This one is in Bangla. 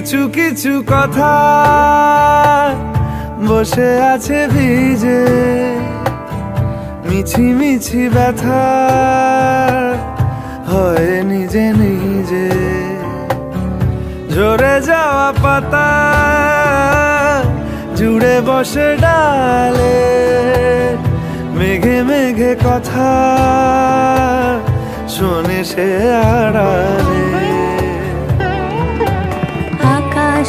কিছু কিছু কথা বসে আছে ভিজে, মিছি মিছি ব্যথা হয় নিজে নিজে। ঝরে যাওয়া পাতা জুড়ে বসে ডালে, মেঘে মেঘে কথা শোনে সে আড়ালে। আকাশ